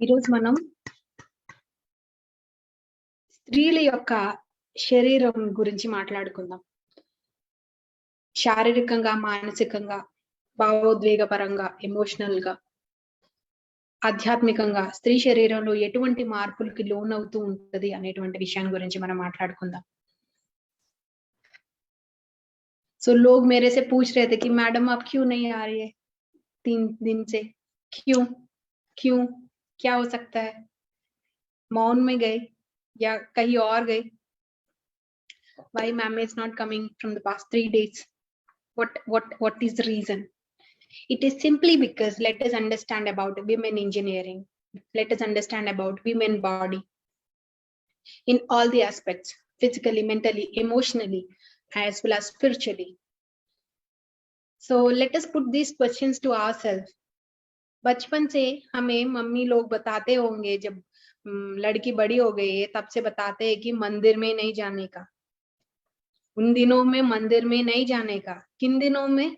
ఈరోజు మనం స్త్రీల యొక్క శరీరం గురించి మాట్లాడుకుందాం. శారీరకంగా, మానసికంగా, భావోద్వేగపరంగా, ఎమోషనల్ గా, ఆధ్యాత్మికంగా స్త్రీ శరీరంలో ఎటువంటి మార్పులకి లోనవుతూ ఉంటది అనేటువంటి విషయం గురించి మనం మాట్లాడుకుందాం. సో लोग मेरे से पूछ रहे थे कि मैडम आप क्यों नहीं आ रही है 3 दिन से, क्यों क्यों क्या हो सकता है, मौन में गए या कहीं और गए, why ma'am is not coming from the past 3 days, what is the reason? It is simply because let us understand about women engineering, let us understand about women body in all the aspects, physically, mentally, emotionally, as well as spiritually. So let us put these questions to ourselves. बचपन से हमें mummy लोग बताते होंगे, जब लड़की बड़ी हो गई है तब से बताते हैं कि मंदिर में नहीं जाने का, उन दिनों में मंदिर में नहीं जाने का, किन दिनों में,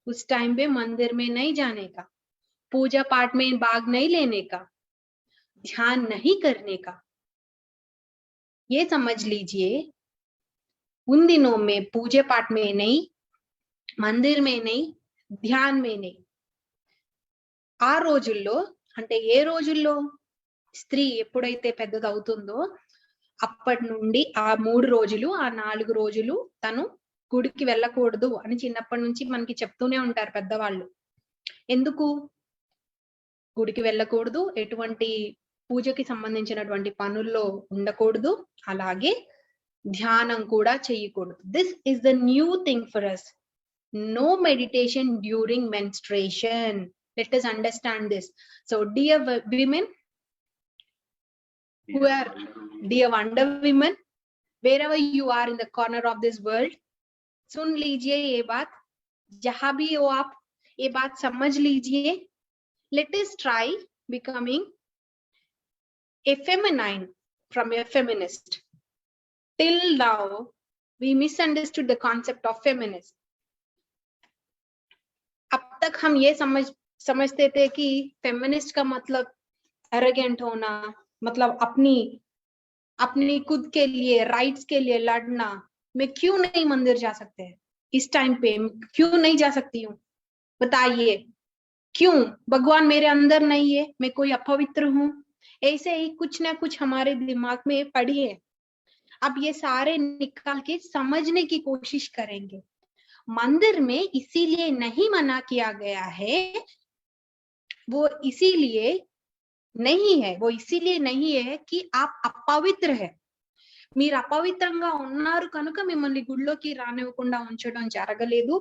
उस टाइम पे मंदिर में नहीं जाने का, पूजा पाठ में भाग नहीं लेने का, ध्यान नहीं करने का। ये समझ लीजिए, उन दिनों में पूजा पाठ में नहीं, मंदिर में नहीं, ధ్యాన్ में नहीं. ఆ రోజుల్లో అంటే ఏ రోజుల్లో స్త్రీ ఎప్పుడైతే పెద్దదవుతుందో అప్పటి నుండి ఆ 3 రోజులు, ఆ 4 రోజులు తను గుడికి వెళ్ళకూడదు అని చిన్నప్పటి నుంచి మనకి చెప్తూనే ఉంటారు పెద్దవాళ్ళు. ఎందుకు గుడికి వెళ్ళకూడదు, ఎటువంటి పూజకి సంబంధించినటువంటి పనుల్లో ఉండకూడదు, అలాగే ధ్యానం కూడా చేయకూడదు. This is the new thing for us. No meditation during menstruation. Let us understand this. So dear women, who are dear wonder women, wherever you are in the corner of this world, सुन लीजिए ये बात, जहां भी हो आप ये बात समझ लीजिए. Let us try becoming a feminine from a feminist. Till now we misunderstood the concept of feminist. अब तक हम ये समझते थे कि फेमिनिस्ट का मतलब एरोगेंट होना, मतलब अपनी खुद के लिए, राइट्स के लिए लड़ना. मैं क्यों नहीं मंदिर जा सकते इस टाइम पे, क्यों नहीं जा सकती हूँ, बताइए क्यों? भगवान मेरे अंदर नहीं है, मैं कोई अपवित्र हूँ? ऐसे ही कुछ ना कुछ हमारे दिमाग में पड़ी है. अब ये सारे निकाल के समझने की कोशिश करेंगे. मंदिर में इसीलिए नहीं मना किया गया है, वो इसीलिए नहीं है कि आप अपवित्र है. మీరు అపవిత్రంగా ఉన్నారు కనుక మిమ్మల్ని గుడిలోకి రానివ్వకుండా ఉంచడం జరగలేదు,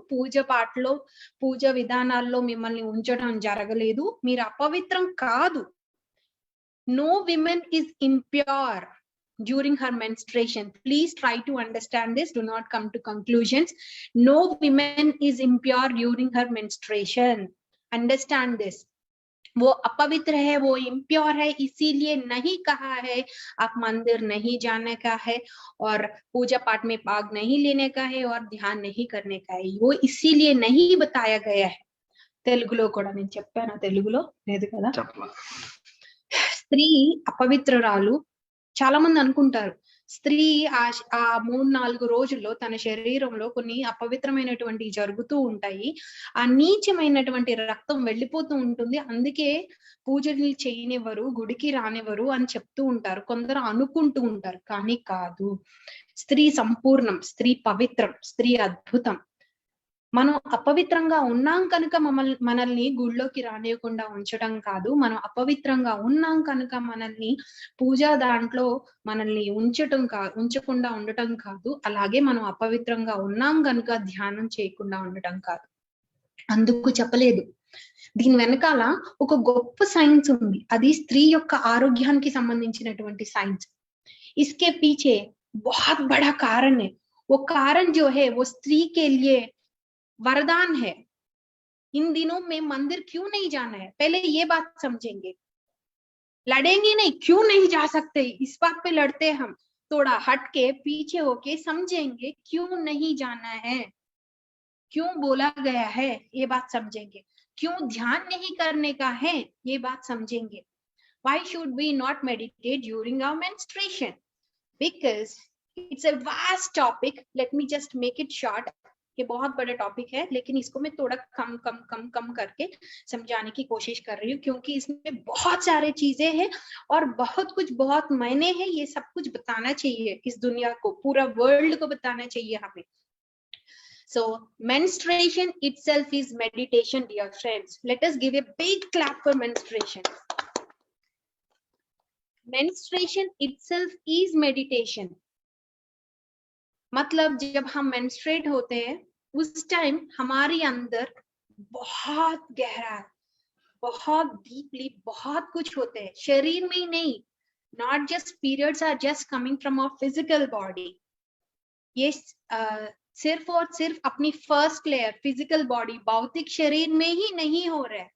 పూజ విధానాల్లో మిమ్మల్ని ఉంచడం జరగలేదు. మీరు అపవిత్రం కాదు. No woman is impure during her menstruation. Please try to understand this. Do not come to conclusions. No woman is impure during her menstruation. Understand this. वो अपवित्र है, वो इम्प्योर है, इसीलिए नहीं कहा है आप मंदिर नहीं जाने का है और पूजा पाठ में भाग नहीं लेने का है और ध्यान नहीं करने का है. वो इसीलिए नहीं बताया गया है. తెలుగులో కూడా నేను చెప్పాను, తెలుగులో లేదు కదా. స్త్రీ అపవిత్రురాలు. చాలా మంది అనుకుంటారు స్త్రీ ఆ 3-4 రోజుల్లో తన శరీరంలో కొన్ని అపవిత్రమైనటువంటి జరుగుతూ ఉంటాయి, ఆ నీచమైనటువంటి రక్తం వెళ్ళిపోతూ ఉంటుంది, అందుకే పూజలు చేయనివ్వరు, గుడికి రానివ్వరు అని చెప్తూ ఉంటారు. కొందరు అనుకుంటూ ఉంటారు, కానీ కాదు. స్త్రీ సంపూర్ణం, స్త్రీ పవిత్రం, స్త్రీ అద్భుతం. మనం అపవిత్రంగా ఉన్నాం కనుక మనల్ని గుళ్ళోకి రానియకుండా ఉంచడం కాదు, మనం అపవిత్రంగా ఉన్నాం కనుక మనల్ని పూజా దాంట్లో మనల్ని ఉంచకుండా ఉండటం కాదు, అలాగే మనం అపవిత్రంగా ఉన్నాం కనుక ధ్యానం చేయకుండా ఉండటం కాదు. అందుకు చెప్పలేదు. దీని వెనకాల ఒక గొప్ప సైన్స్ ఉంది, అది స్త్రీ యొక్క ఆరోగ్యానికి సంబంధించినటువంటి సైన్స్. इसके पीछे बहुत बड़ा कारण है. वो कारण जो है वो स्त्री के लिए वरदान है. इन दिनों में मंदिर क्यों नहीं जाना है, पहले ये बात समझेंगे. लड़ेंगे नहीं, क्यों नहीं जा सकते, इस बात पे लड़ते हम. थोड़ा हट के पीछे होके समझेंगे क्यों नहीं जाना है, क्यों बोला गया है, ये बात समझेंगे. क्यों ध्यान नहीं करने का है, ये बात समझेंगे. Why should we not meditate during our menstruation? Because it's a vast topic. Let me just make it short. ये बहुत बड़ा टॉपिक है, लेकिन इसको मैं थोड़ा कम कम कम कम करके समझाने की कोशिश कर रही हूँ, क्योंकि इसमें बहुत सारे चीजें हैं और बहुत कुछ, बहुत मायने हैं। ये सब कुछ बताना चाहिए इस दुनिया को, पूरा वर्ल्ड को बताना चाहिए हमें. So menstruation itself is meditation, dear friends. Let us give a big clap for menstruation. Menstruation itself is meditation. मतलब जब हम menstruate होते हैं उस टाइम हमारे अंदर बहुत गहरा, बहुत डीपली बहुत कुछ होते हैं, शरीर में ही नहीं. Not just periods are just coming from our physical body. ये सिर्फ और सिर्फ अपनी फर्स्ट लेयर फिजिकल बॉडी, भौतिक शरीर में ही नहीं हो रहा है,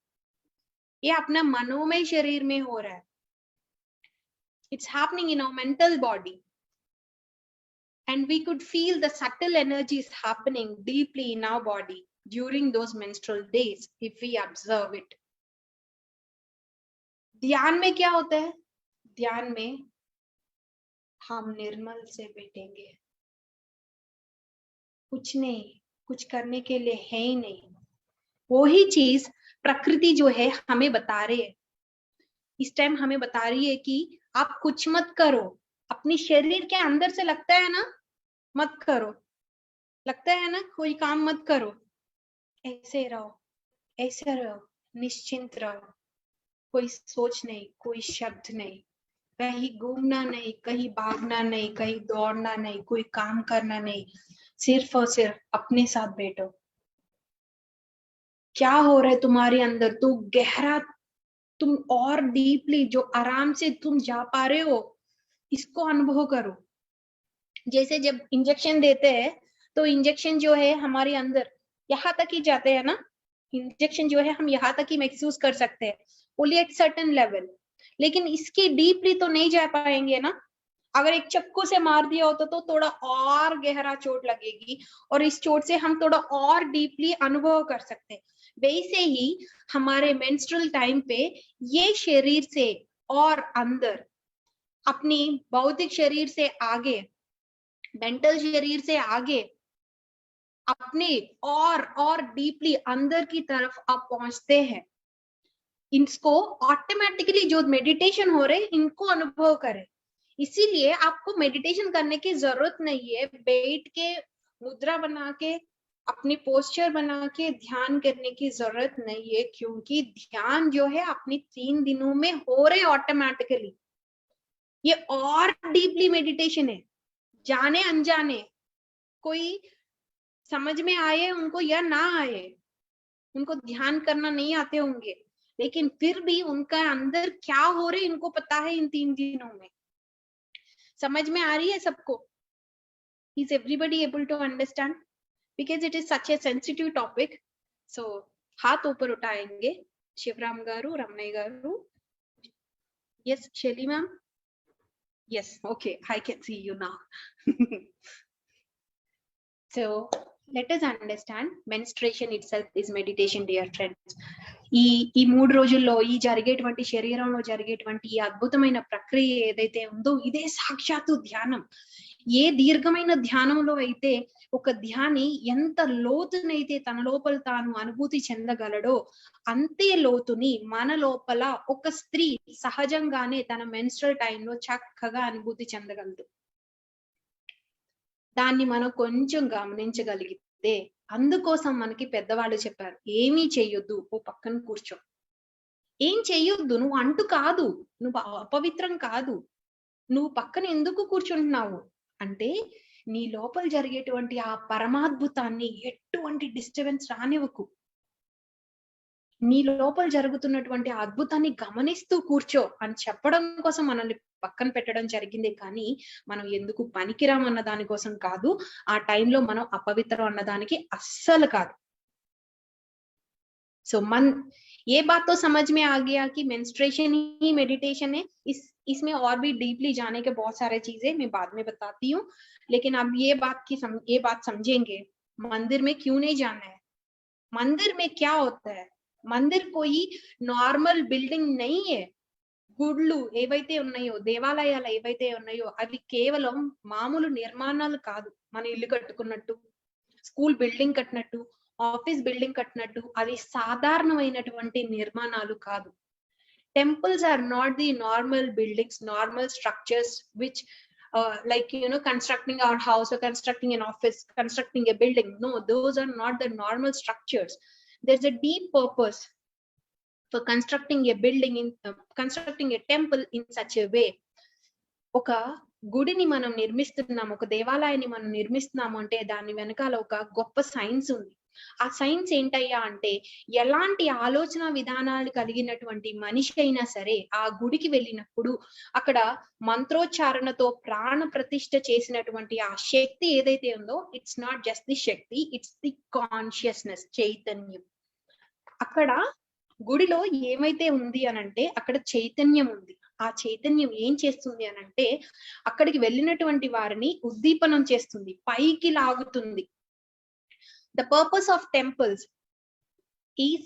ये अपना मनोमय शरीर में हो रहा है. It's happening in our mental body. And we could feel the subtle energies happening deeply in our body during those menstrual days if we observe it. ध्यान में क्या होता है? ध्यान में हम निर्मल से बैठेंगे, कुछ नहीं, कुछ करने के लिए है ही नहीं. वही चीज प्रकृति जो है हमें बता रही है. इस टाइम हमें बता रही है कि आप कुछ मत करो, अपनी शरीर के अंदर से लगता है ना, मत करो, लगता है ना कोई काम मत करो, ऐसे रहो, ऐसे रहो, निश्चिंत रहो, कोई सोच नहीं, कोई शब्द नहीं, कहीं घूमना नहीं, कहीं भागना नहीं, कहीं दौड़ना नहीं, कोई काम करना नहीं, सिर्फ और सिर्फ अपने साथ बैठो. क्या हो रहा है तुम्हारे अंदर? तो गहरा, तुम और डीपली जो आराम से तुम जा पा रहे हो, इसको अनुभव करो. जैसे जब इंजेक्शन देते हैं तो इंजेक्शन जो है हमारे अंदर यहाँ तक ही जाते हैं ना, इंजेक्शन जो है हम यहाँ तक ही महसूस कर सकते हैं, ओनली एट सर्टेन लेवल. लेकिन इसके डीपली तो नहीं जा पाएंगे ना. अगर एक चक्कू से मार दिया होता तो थोड़ा और गहरा चोट लगेगी और इस चोट से हम थोड़ा और डीपली अनुभव कर सकते हैं. वैसे ही हमारे मेंस्ट्रुअल टाइम पे ये शरीर से और अंदर, अपनी भौतिक शरीर से आगे, मेंटल शरीर से आगे, अपने और डीपली अंदर की तरफ आप पहुंचते हैं. इसको ऑटोमेटिकली जो मेडिटेशन हो रहे हैं इनको अनुभव करें. इसीलिए आपको मेडिटेशन करने की जरूरत नहीं है, बैठ के मुद्रा बना के अपनी पोस्चर बना के ध्यान करने की जरूरत नहीं है, क्योंकि ध्यान जो है अपनी 3 दिनों में हो रहे ऑटोमेटिकली. ये और डीपली मेडिटेशन है. जाने अनजाने, कोई समझ में आए उनको या ना आए, उनको ध्यान करना नहीं आते होंगे, लेकिन फिर भी उनका अंदर क्या हो रहे इनको पता है इन 3 दिनों में. समझ में आ रही है सबको? Is everybody able to understand? Because it is such a sensitive topic. So हाथ ऊपर उठाएंगे. शिवराम गारू, रमणय गारू. Yes, Shelly ma'am. Yes, okay, I can see you now. So let us understand menstruation itself is meditation, dear friends. ఈ 3 రోజుల్లో ఈ జరిగేటువంటి శరీరంలో జరిగేటువంటి ఈ అద్భుతమైన ప్రక్రియ ఏదైతే ఉందో ఇదే సాక్షాత్తు ధ్యానం. ఏ దీర్ఘమైన ధ్యానంలో అయితే ఒక ధ్యాని ఎంత లోతునైతే తన లోపల తాను అనుభూతి చెందగలడో అంతే లోతుని మన లోపల ఒక స్త్రీ సహజంగానే తన మెన్స్ట్రల్ టైంలో చక్కగా అనుభూతి చెందగలదు. దాన్ని మనం కొంచెం గమనించగలిగితే, అందుకోసం మనకి పెద్దవాళ్ళు చెప్పారు, ఏమీ చెయ్యొద్దు, ఓ పక్కన కూర్చో. ఏం చెయ్యొద్దు, నువ్వు అంటు కాదు, నువ్వు అపవిత్రం కాదు, నువ్వు పక్కన ఎందుకు కూర్చుంటున్నావు అంటే నీ లోపల జరిగేటువంటి ఆ పరమాద్భుతాన్ని ఎటువంటి డిస్టర్బెన్స్ రానివ్వకు. నీ లోపల జరుగుతున్నటువంటి ఆ అద్భుతాన్ని గమనిస్తూ కూర్చో అని చెప్పడం కోసం మనల్ని పక్కన పెట్టడం జరిగింది. కానీ మనం ఎందుకు పనికిరాం అన్న దానికోసం కాదు, ఆ టైంలో మనం అపవిత్రం అన్నదానికి అస్సలు కాదు. सो मन ये बात तो समझ में आ गया कि मेंस्ट्रुएशन ही मेडिटेशन है. इसमें और भी डीपली जाने के बहुत सारे चीजें मैं बाद में बताती हूँ, लेकिन अब ये बात समझेंगे, मंदिर में क्यों नहीं जाना है, मंदिर में क्या होता है. मंदिर कोई नॉर्मल बिल्डिंग नहीं है, గుళ్ళు ఏవైతే ఉన్నాయో, దేవాలయాలు ఏవైతే ఉన్నాయో అవి కేవలం మామూలు నిర్మాణాలు కాదు. మన ఇల్లు కట్టుకున్నట్టు, స్కూల్ బిల్డింగ్ కట్టినట్టు, ఆఫీస్ బిల్డింగ్ కట్టినట్టు అవి సాధారణమైనటువంటి నిర్మాణాలు కాదు. Temples are not the normal buildings, normal structures which like constructing our house or constructing an office, constructing a building. No, those are not the normal structures. There's a deep purpose for constructing a building constructing a temple in such a way. ఒక గుడిని మనం నిర్మిస్తున్నాము, ఒక దేవాలయాన్ని మనం నిర్మిస్తున్నాము అంటే దాని వెనకాల ఒక గొప్ప సైన్స్ ఉంది. ఆ సైన్స్ ఏంటయ్యా అంటే, ఎలాంటి ఆలోచన విధానాలు కలిగినటువంటి మనిషి అయినా సరే ఆ గుడికి వెళ్ళినప్పుడు అక్కడ మంత్రోచ్చారణతో ప్రాణ ప్రతిష్ఠ చేసినటువంటి ఆ శక్తి ఏదైతే ఉందో, it's not just the Shakti, it's the consciousness, చైతన్యం. అక్కడ గుడిలో ఏమైతే ఉంది అనంటే అక్కడ చైతన్యం ఉంది. ఆ చైతన్యం ఏం చేస్తుంది అనంటే అక్కడికి వెళ్ళినటువంటి వారిని ఉద్దీపనం చేస్తుంది, పైకి లాగుతుంది. The purpose of temples is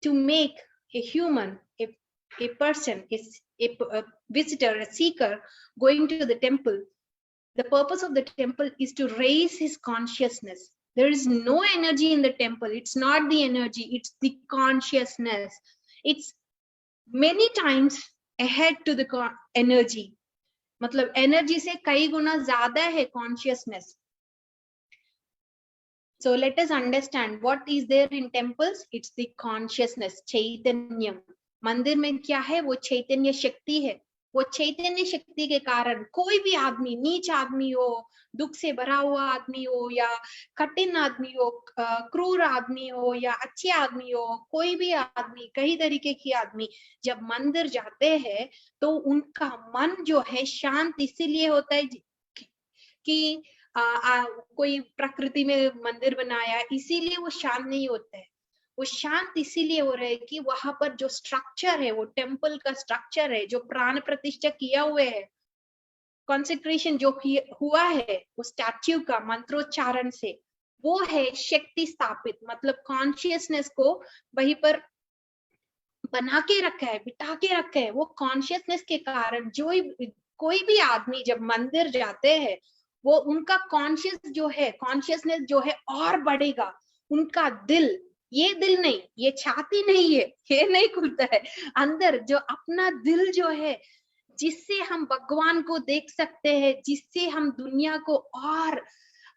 to make a human, a person, a visitor, a seeker going to the temple. The purpose of the temple is to raise his consciousness. There is no energy in the temple. It's not the energy, it's the consciousness. It's many times ahead to the energy. मतलब energy से कई गुना ज्यादा है consciousness. So let us understand what is there in temples. It's the consciousness, chaitanyam. मंदिर में क्या है? वो चैतन्य शक्ति है. वो चैतन्य शक्ति के कारण कोई भी आदमी, नीच आदमी हो, दुख से भरा हुआ आदमी हो, या कठिन आदमी हो, क्रूर आदमी हो, या अच्छे आदमी हो, कोई भी आदमी, कई तरीके की आदमी जब मंदिर जाते हैं तो उनका मन जो है शांत इसीलिए होता है कि कोई प्रकृति में मंदिर बनाया इसीलिए वो शांत नहीं होता है. वो शांत इसीलिए हो रहा है कि वहां पर जो स्ट्रक्चर है, वो टेम्पल का स्ट्रक्चर है, जो प्राण प्रतिष्ठा किया हुए है, कॉन्सेक्रेशन जो हुआ है वो स्टैच्यू का मंत्रोच्चारण से, वो है शक्ति स्थापित. मतलब कॉन्शियसनेस को वहीं पर बना के रखा है, बिठा के रखा है. वो कॉन्शियसनेस के कारण जो कोई भी आदमी जब मंदिर जाते हैं वो उनका कॉन्शियसनेस जो है और बढ़ेगा. उनका दिल, ये दिल नहीं, ये छाती नहीं है, ये नहीं खुलता है. अंदर जो अपना दिल जो है, जिससे हम भगवान को देख सकते हैं, जिससे हम दुनिया को और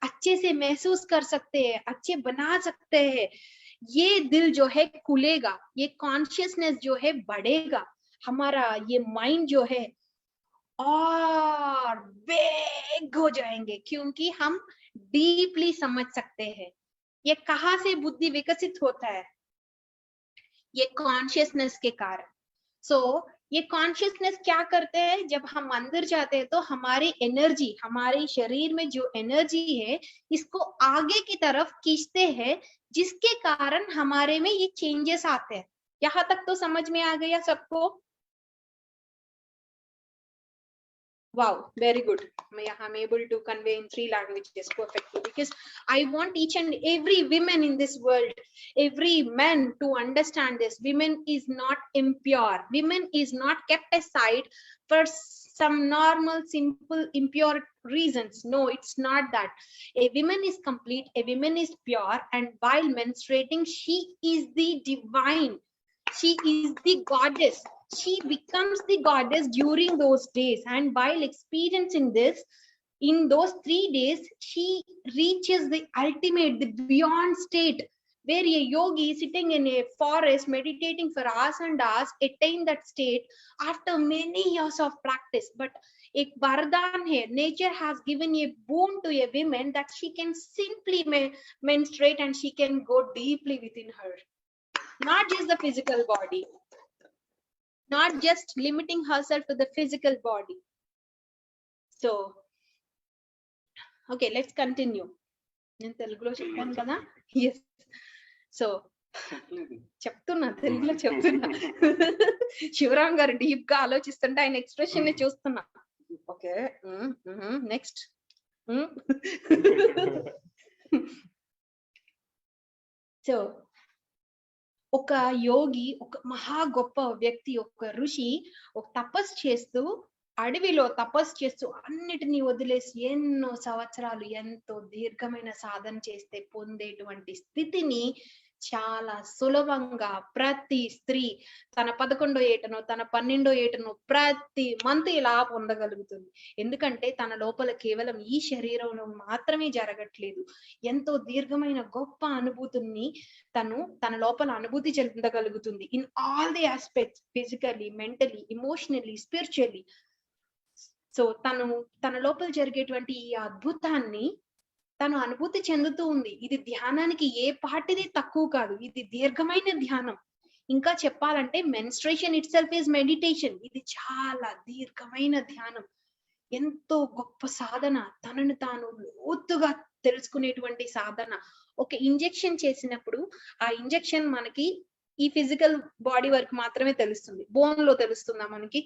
अच्छे से महसूस कर सकते हैं, अच्छे बना सकते हैं, ये दिल जो है खुलेगा, ये कॉन्शियसनेस जो है बढ़ेगा. हमारा ये माइंड जो है और बेग हो जाएंगे, क्योंकि हम डीपली समझ सकते हैं. ये कहाँ से बुद्धि विकसित होता है? ये कॉन्शियसनेस के कारण. सो ये कॉन्शियसनेस क्या करते हैं? जब हम अंदर जाते हैं तो हमारी एनर्जी, हमारे शरीर में जो एनर्जी है, इसको आगे की तरफ खींचते हैं, जिसके कारण हमारे में ये चेंजेस आते हैं. यहाँ तक तो समझ में आ गया सबको? Wow, very good. I'm able to convey in 3 languages perfectly, because I want each and every woman in this world, every man to understand this. Women is not impure. Women is not kept aside for some normal, simple, impure reasons. No, it's not that. A woman is complete, a woman is pure, and while menstruating, she is the divine. She is the goddess. She becomes the goddess during those days, and while experiencing this, in those 3 days, she reaches the ultimate, the beyond state, where a yogi sitting in a forest meditating for hours and hours attain that state after many years of practice. But एक वरदान है, nature has given a boon to a woman that she can simply menstruate, and she can go deeply within her, not just the physical body, not just limiting herself to the physical body. So okay, let's continue. నేను తెలుగులో చెప్పాను కదా. yes, so చెప్తున్నా, తెలుగులో చెప్తున్నా. శివరామ్ గారు deep గా ఆలోచిస్తుంటే ఆయన ఎక్స్ప్రెషన్ ని చూస్తున్నా. Okay, next. సో ఒక ఒక యోగి, ఒక మహా గొప్ప వ్యక్తి, ఒక ఋషి ఒక తపస్సు చేస్తూ, అడవిలో తపస్సు చేస్తూ అన్నిటిని వదిలేసి ఎన్నో సంవత్సరాలు ఎంతో దీర్ఘమైన సాధన చేస్తే పొందేటువంటి స్థితిని చాలా సులభంగా ప్రతి స్త్రీ తన 11వ ఏటనో తన 12వ ఏటనో ప్రతి మంత్ ఇలా పొందగలుగుతుంది. ఎందుకంటే తన లోపల కేవలం ఈ శరీరంలో మాత్రమే జరగట్లేదు, ఎంతో దీర్ఘమైన గొప్ప అనుభూతిని తన లోపల అనుభూతి చెందగలుగుతుంది. In all the aspects, physically, mentally, emotionally, spiritually. So తన లోపల జరిగేటువంటి ఈ అద్భుతాన్ని తను అనుభూతి చెందుతూ ఉంది. ఇది ధ్యానానికి ఏ పాటిది తక్కువ కాదు, ఇది దీర్ఘమైన ధ్యానం. ఇంకా చెప్పాలంటే menstruation it self is meditation. ఇది చాలా దీర్ఘమైన ధ్యానం, ఎంతో గొప్ప సాధన, తనను తాను లోతుగా తెలుసుకునేటువంటి సాధన. ఒక ఇంజెక్షన్ చేసినప్పుడు ఆ ఇంజెక్షన్ మనకి ఈ ఫిజికల్ బాడీ వరకు మాత్రమే తెలుస్తుంది, బోన్ లో తెలుస్తుందా మనకి?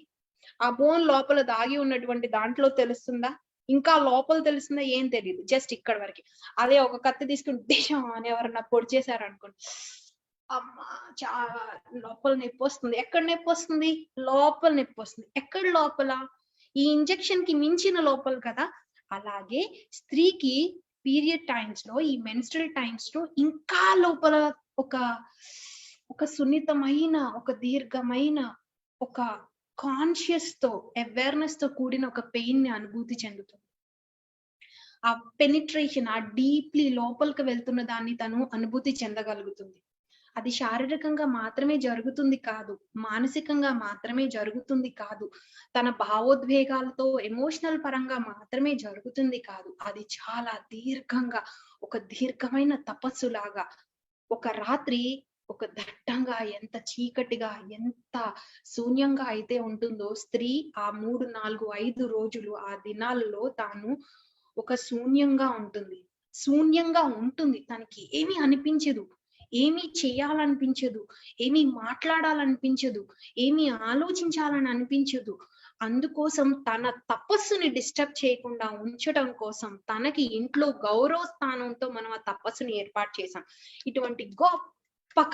ఆ బోన్ లోపల దాగి ఉన్నటువంటి దాంట్లో తెలుస్తుందా? ఇంకా లోపల తెలుస్తుందా? ఏం తెలియదు, జస్ట్ ఇక్కడ వరకు. అదే ఒక కత్తి తీసుకుని డిషం అని ఎవరన్నా పొడి చేశారు అనుకోండి, అమ్మా చాలా లోపల నొప్పి వస్తుంది. ఎక్కడ నొప్పి వస్తుంది? లోపల నొప్పి వస్తుంది. ఎక్కడ లోపల? ఈ ఇంజెక్షన్ కి మించిన లోపల కదా. అలాగే స్త్రీకి పీరియడ్ టైమ్స్ లో, ఈ మెన్స్ట్రల్ టైమ్స్ లో ఇంకా లోపల ఒక సున్నితమైన, ఒక దీర్ఘమైన, ఒక కాన్షియస్ తో, అవేర్నెస్ తో కూడిన ఒక పెయిన్ ని అనుభూతి చెందుతుంది. ఆ పెనిట్రేషన్, ఆ డీప్లీ లోపలికి వెళ్తున్న దాన్ని తను అనుభూతి చెందగలుగుతుంది. అది శారీరకంగా మాత్రమే జరుగుతుంది కాదు, మానసికంగా మాత్రమే జరుగుతుంది కాదు, తన భావోద్వేగాలతో ఎమోషనల్ పరంగా మాత్రమే జరుగుతుంది కాదు. అది చాలా దీర్ఘంగా, ఒక దీర్ఘమైన తపస్సు లాగా. ఒక రాత్రి ఒక దట్టంగా, ఎంత చీకటిగా, ఎంత శూన్యంగా అయితే ఉంటుందో స్త్రీ, ఆ 3, 4, 5 రోజులు, ఆ దినాలలో తాను ఒక శూన్యంగా ఉంటుంది. తనకి ఏమీ అనిపించదు, ఏమీ చేయాలనిపించదు, ఏమీ మాట్లాడాలనిపించదు, ఏమీ ఆలోచించాలని అనిపించదు. అందుకోసం తన తపస్సుని డిస్టర్బ్ చేయకుండా ఉంచడం కోసం తనకి ఇంట్లో గౌరవ స్థానంతో మనం ఆ తపస్సుని ఏర్పాటు చేసాం. ఇటువంటి గొప్ప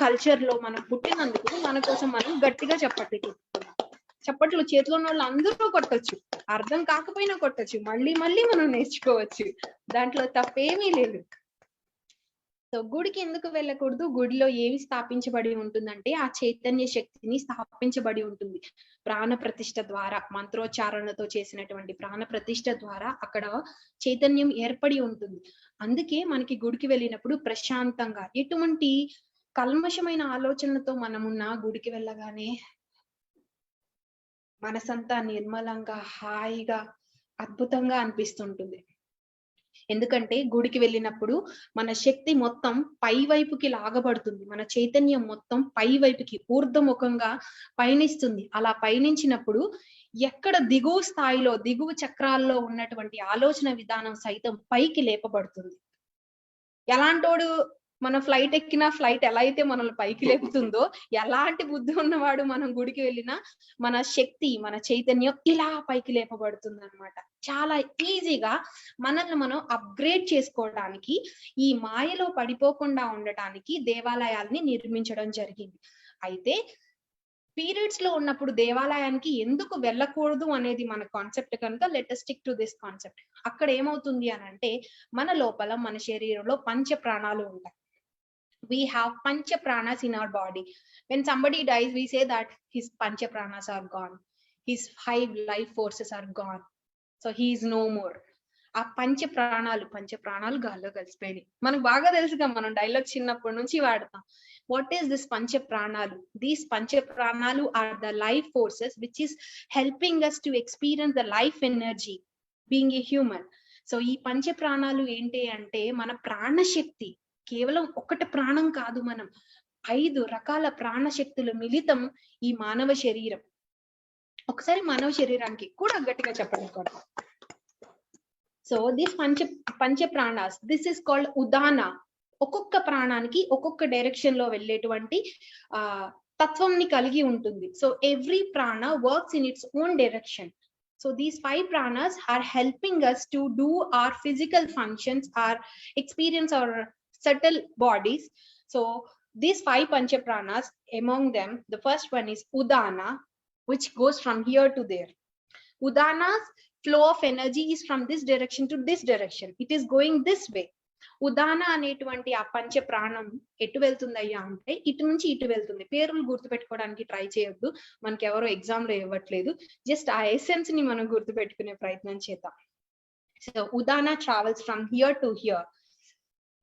కల్చర్ లో మనం పుట్టినందుకు మన కోసం మనం గట్టిగా చప్పట్లు చేతిలో ఉన్న వాళ్ళు అందరూ కొట్టొచ్చు, అర్థం కాకపోయినా కొట్టొచ్చు, మళ్ళీ మళ్ళీ మనం నేర్చుకోవచ్చు, దాంట్లో తప్పేమీ లేదు. సో గుడికి ఎందుకు వెళ్ళకూడదు? గుడిలో ఏమి స్థాపించబడి ఉంటుందంటే ఆ చైతన్య శక్తిని స్థాపించబడి ఉంటుంది. ప్రాణ ప్రతిష్ఠ ద్వారా, మంత్రోచ్చారణతో చేసినటువంటి ప్రాణ ప్రతిష్ఠ ద్వారా అక్కడ చైతన్యం ఏర్పడి ఉంటుంది. అందుకే మనకి గుడికి వెళ్ళినప్పుడు ప్రశాంతంగా, ఎటువంటి కల్మషమైన ఆలోచనలతో మనమున్న గుడికి వెళ్ళగానే మనసంతా నిర్మలంగా, హాయిగా, అద్భుతంగా అనిపిస్తుంటుంది. ఎందుకంటే గుడికి వెళ్ళినప్పుడు మన శక్తి మొత్తం పై వైపుకి లాగబడుతుంది, మన చైతన్యం మొత్తం పై వైపుకి ఊర్ధముఖంగా పయనిస్తుంది. అలా పయనించినప్పుడు ఎక్కడ దిగువ స్థాయిలో, దిగువ చక్రాల్లో ఉన్నటువంటి ఆలోచన విధానం సైతం పైకి లేపబడుతుంది. ఎలాంటోడు మనం ఫ్లైట్ ఎక్కినా, ఫ్లైట్ ఎలా అయితే మనల్ని పైకి లేపుతుందో, ఎలాంటి బుద్ధి ఉన్నవాడు మనం గుడికి వెళ్ళినా మన శక్తి, మన చైతన్యం ఇలా పైకి లేపబడుతుంది అన్నమాట. చాలా ఈజీగా మనల్ని మనం అప్గ్రేడ్ చేసుకోవడానికి, ఈ మాయలో పడిపోకుండా ఉండటానికి దేవాలయాల్ని నిర్మించడం జరిగింది. అయితే పీరియడ్స్ లో ఉన్నప్పుడు దేవాలయానికి ఎందుకు వెళ్ళకూడదు అనేది మన కాన్సెప్ట్ కనుక let us stick to this concept. అక్కడ ఏమవుతుంది అని అంటే, మన లోపల, మన శరీరంలో పంచ ప్రాణాలు ఉంటాయి. We have pancha pranas in our body. When somebody dies, we say that his pancha pranas are gone, his 5 life forces are gone, so he is no more. ఆ పంచ ప్రాణాలు గాల్లో కలిసిపోయి మనకు బాగా తెలుసుగా, మనం డైలాగ్ చిన్నప్పటి నుంచి వాడతాం. వాట్ ఈస్ దిస్ పంచ ప్రాణాలు? దీస్ పంచ ప్రాణాలు are the life forces which is helping us to experience the life energy being a human. So ఈ పంచ ప్రాణాలు ఏంటి అంటే, మన ప్రాణశక్తి. కేవలం ఒకటి ప్రాణం కాదు, మనం 5 రకాల ప్రాణశక్తుల మిళితం ఈ మానవ శరీరం. ఒకసారి మానవ శరీరానికి కూడా గట్టిగా చెప్పండి కూడా. సో దిస్ పంచ ప్రాణాస్, దిస్ ఇస్ కాల్డ్ ఉదాన. ఒక్కొక్క ప్రాణానికి ఒక్కొక్క డైరెక్షన్ లో వెళ్ళేటువంటి తత్వంని కలిగి ఉంటుంది. సో ఎవ్రీ ప్రాణ works in its own direction. So these 5 pranas are helping us to do our physical functions, our experience our subtle bodies. So These 5 pancha pranas, among them, the first one is Udana, which goes from here to there. Udana's flow of energy is from this direction to this direction. It is going this way. Udana అనేటువంటి ఆ పంచ ప్రాణం ఎటు వెళ్తుందయ్యా అంటే ఇటు నుంచి ఇటు వెళ్తుంది. పేర్లు గుర్తు పెట్టుకోవడానికి ట్రై చేయొద్దు, మనకి ఎవరో ఎగ్జామ్ లో ఇవ్వట్లేదు, జస్ట్ ఆ ఎసెన్స్ ని మనం గుర్తు పెట్టుకునే ప్రయత్నం చేద్దాం. So udana travels from here to here.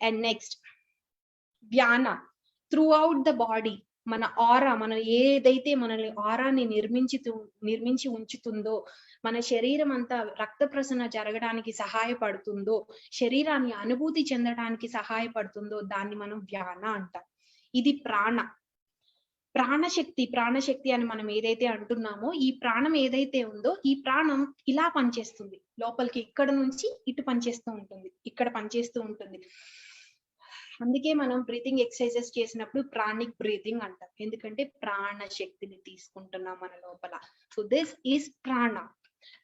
And next vyana throughout the body. మన ఆరా, మనం ఏదైతే మనల్ని ఆరాని నిర్మించి ఉంచుతుందో, మన శరీరం అంతా రక్త ప్రసరణ జరగడానికి సహాయపడుతుందో, శరీరాన్ని అనుభూతి చెందడానికి సహాయపడుతుందో దాన్ని మనం వ్యాన అంటాం. ఇది ప్రాణశక్తి అని మనం ఏదైతే అంటున్నామో, ఈ ప్రాణం ఏదైతే ఉందో ఈ ప్రాణం ఇలా పనిచేస్తుంది. లోపలికి ఇక్కడ నుంచి ఇటు పనిచేస్తూ ఉంటుంది, ఇక్కడ పనిచేస్తూ ఉంటుంది. అందుకే మనం బ్రీతింగ్ ఎక్సర్సైజెస్ చేసినప్పుడు ప్రాణిక్ బ్రీతింగ్ అంటాం, ఎందుకంటే ప్రాణ శక్తిని తీసుకుంటున్నాం మన లోపల. So this is prana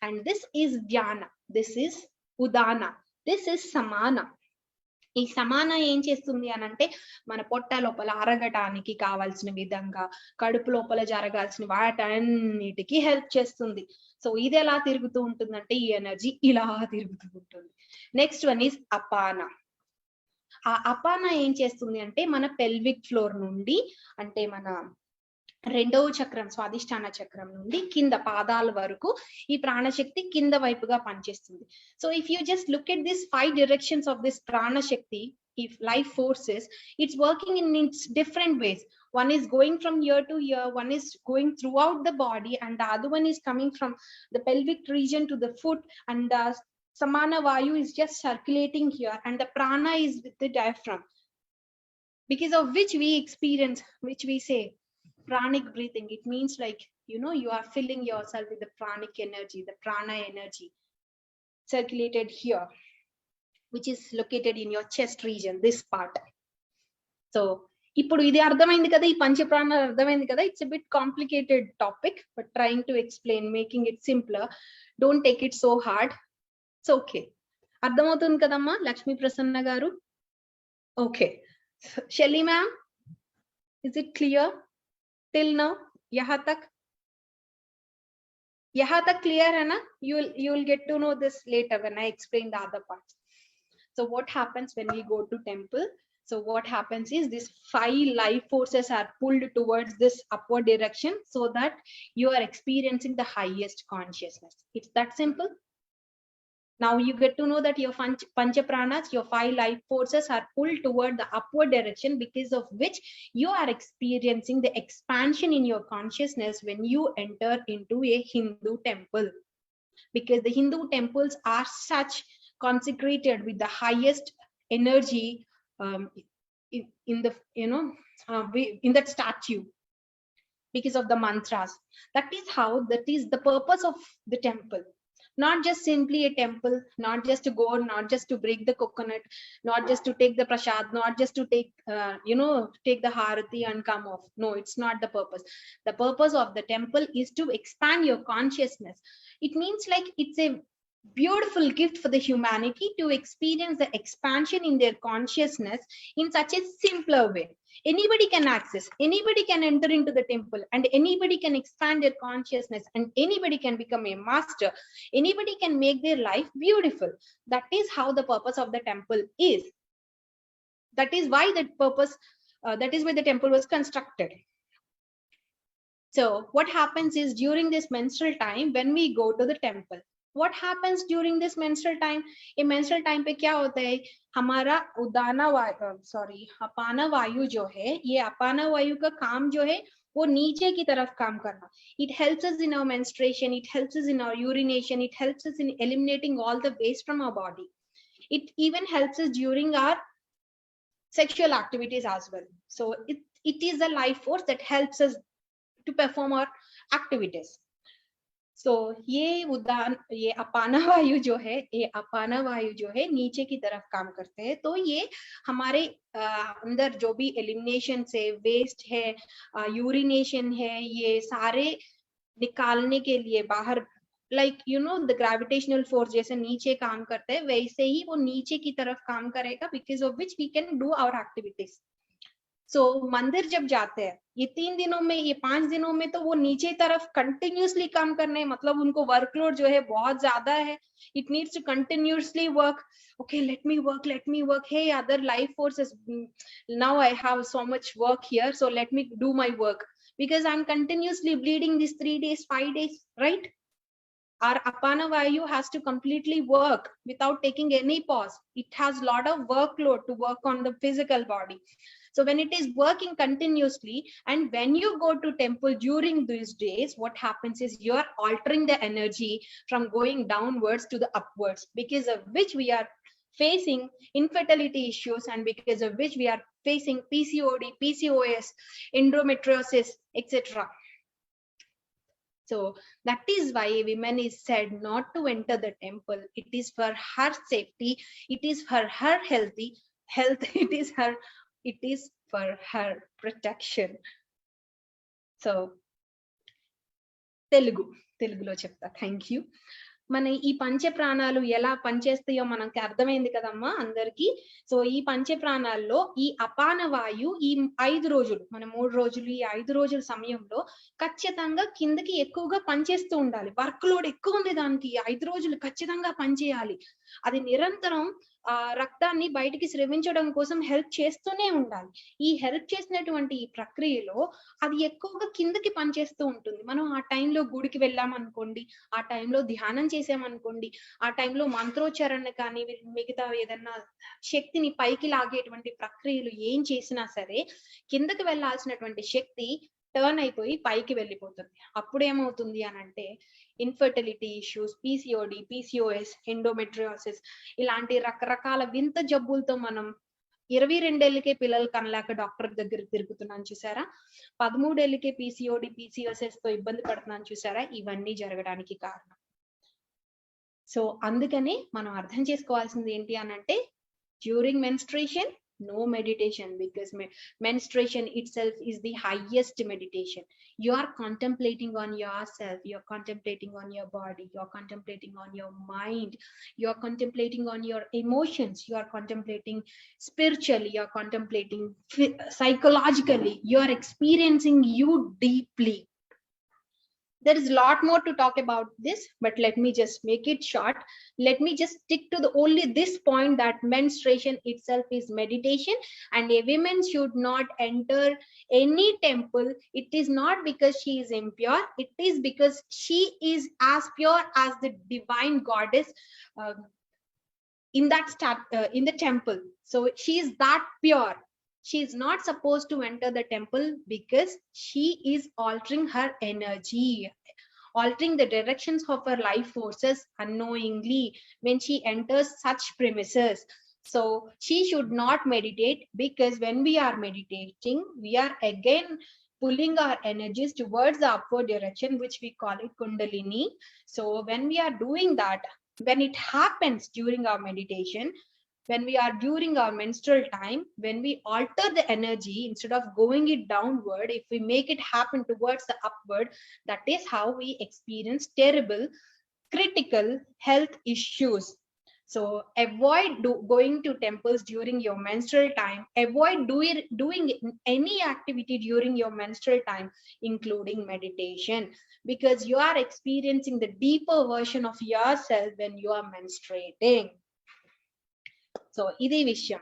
and this is vyana, this is udana, this is samana. ఈ సమాన ఏం చేస్తుంది అని అంటే మన పొట్ట లోపల అరగటానికి కావాల్సిన విధంగా, కడుపు లోపల జరగాల్సిన వాటన్నిటికీ హెల్ప్ చేస్తుంది. సో ఇది ఎలా తిరుగుతూ ఉంటుందంటే ఈ ఎనర్జీ ఇలా తిరుగుతూ ఉంటుంది. నెక్స్ట్ వన్ ఈస్ అపాన. ఆ అపాన ఏం చేస్తుంది అంటే మన పెల్విక్ ఫ్లోర్ నుండి, అంటే మన రెండవ చక్రం స్వాదిష్టాన చక్రం నుండి కింద పాదాల వరకు ఈ ప్రాణశక్తి కింద వైపుగా పనిచేస్తుంది. So if you just look at this 5 directions of this ప్రాణశక్తి, if life forces, it's working in its different ways. One is going from here to here, one is going throughout the body, and the other one is coming from the pelvic region to the foot, and the samana vayu is just circulating here, and the prana is with the diaphragm, because of which we experience, which we say pranic breathing. It means like, you know, you are filling yourself with the pranic energy, the prana energy circulated here, which is located in your chest region, this part. So ఇప్పుడు ఇది అర్థమైంది కదా, ఈ పంచప్రాణ అర్థమైంది కదా. It's a bit complicated topic, but trying to explain, making it simpler. Don't take it so hard. It's okay. అర్థమవుతుంది కదమ్మా లక్ష్మీ ప్రసన్న గారు? Okay. Shelly ma'am, is it clear till now? यहाँ तक clear है ना? You will get to know this later when I explain the other parts. So what happens when we go to temple? So what happens is these 5 life forces are pulled towards this upward direction so that you are experiencing the highest consciousness. It's that simple. Now you get to know that your pancha pranas, your 5 life forces are pulled toward the upward direction, because of which you are experiencing the expansion in your consciousness when you enter into a Hindu temple. Because the Hindu temples are such consecrated with the highest energy in the, you know, in that statue, because of the mantras. That is the purpose of the temple. Not just simply a temple, not just to go, not just to break the coconut, not just to take the prasad, not just to take take the harati and come off. No, it's not the purpose. The purpose of the temple is to expand your consciousness. It means like it's a beautiful gift for the humanity to experience the expansion in their consciousness in such a simpler way. Anybody can access, anybody can enter into the temple, and anybody can expand their consciousness, and anybody can become a master, anybody can make their life beautiful. That is how the purpose of the temple is. That is why the temple was constructed. So what happens is, during this menstrual time, when we go to the temple, what happens during this menstrual time? ये menstrual time पे क्या होता है, हमारा अपाना वायु जो है, ये अपाना वायु का काम जो है वो नीचे की तरफ काम करना. It helps us in our menstruation, it helps us in our urination, it helps us in eliminating all the waste from our body. It even helps us during our sexual activities as well. So it is a life force that helps us to perform our activities. So ये अपाना वायु जो है नीचे की तरफ काम करते हैं. तो ये हमारे अंदर जो भी एलिमिनेशन से वेस्ट है, यूरिनेशन है, ये सारे निकालने के लिए बाहर, like you know the gravitational force जैसे नीचे काम करते हैं, वैसे ही वो नीचे की तरफ काम करेगा, because of which we can do our activities. So मंदिर जब जाते हैं, ये 3 दिनों में, ये 5 दिनों में तो वो नीचे तरफ कंटिन्यूअसली काम करने, मतलब उनको वर्कलोड जो है बहुत ज्यादा है. It needs to continuously work. Okay, let me work. Hey, other life forces, now I have so much work here, so let me do my work, because I'm continuously bleeding these 3 days, 5 days, right? Our apana vayu has to completely work without taking any pause. It has a lot of workload to work on the physical body. So when it is working continuously, and when you go to temple during these days, what happens is you are altering the energy from going downwards to the upwards, because of which we are facing infertility issues, and because of which we are facing PCOD, PCOS, endometriosis, etc. So that is why women is said not to enter the temple. It is for her safety. It is for her health. It is for her protection. So తెలుగులో చెప్తా. Thank you. మన ఈ పంచ ప్రాణాలు ఎలా పనిచేస్తాయో మనకి అర్థమైంది కదమ్మా అందరికి. సో ఈ పంచ ప్రాణాల్లో ఈ అపాన వాయు ఈ 5 రోజులు, మన 3 రోజులు, ఈ 5 రోజుల సమయంలో ఖచ్చితంగా కిందకి ఎక్కువగా పనిచేస్తూ ఉండాలి. వర్క్ లోడ్ ఎక్కువ ఉంది దానికి. 5 రోజులు ఖచ్చితంగా పనిచేయాలి. అది నిరంతరం రక్తాన్ని బయటికి స్రవించడం కోసం హెల్ప్ చేస్తూనే ఉండాలి. ఈ హెల్ప్ చేసినటువంటి ఈ ప్రక్రియలో అది ఎక్కువగా కిందకి పనిచేస్తూ ఉంటుంది. మనం ఆ టైంలో గుడికి వెళ్ళామనుకోండి, ఆ టైంలో ధ్యానం చేసామనుకోండి, ఆ టైంలో మంత్రోచ్చారణ కానీ మిగతా ఏదన్నా శక్తిని పైకి లాగేటువంటి ప్రక్రియలు ఏం చేసినా సరే, కిందకి వెళ్ళాల్సినటువంటి శక్తి టర్న్ అయిపోయి పైకి వెళ్ళిపోతుంది. అప్పుడు ఏమవుతుంది అని అంటే infertility issues, PCOD, PCOS, endometriosis ఇలాంటి రకరకాల వింత జబ్బులతో మనం 22 ఏళ్ళకే పిల్లలు కనలేక డాక్టర్ దగ్గర తిరుగుతున్నాను చూసారా, 13 ఏళ్ళకే పీసీఓడి, పీసీఓఎస్ తో ఇబ్బంది పడుతున్నాను చూసారా, ఇవన్నీ జరగడానికి కారణం. సో అందుకనే మనం అర్థం చేసుకోవాల్సింది ఏంటి అని అంటే, during menstruation no meditation, because menstruation itself is the highest meditation. You are contemplating on yourself, you are contemplating on your body, you are contemplating on your mind, you are contemplating on your emotions, you are contemplating spiritually, you are contemplating psychologically, you are experiencing you deeply. There is a lot more to talk about this, but let me just make it short. Let me just stick to the only this point, that menstruation itself is meditation, and a woman should not enter any temple. It is not because she is impure, it is because she is as pure as the divine goddess in the temple. So she is that pure. She is not supposed to enter the temple because she is altering her energy, altering the directions of her life forces unknowingly when she enters such premises. So she should not meditate, because when we are meditating, we are again pulling our energies towards the upward direction, which we call it kundalini. So when we are doing that, when it happens during our meditation, when we are during our menstrual time, when we alter the energy, instead of going it downward, if we make it happen towards the upward, that is how we experience terrible critical health issues. So avoid going to temples during your menstrual time. Avoid doing any activity during your menstrual time, including meditation, because you are experiencing the deeper version of yourself when you are menstruating. So ఇది విషయం.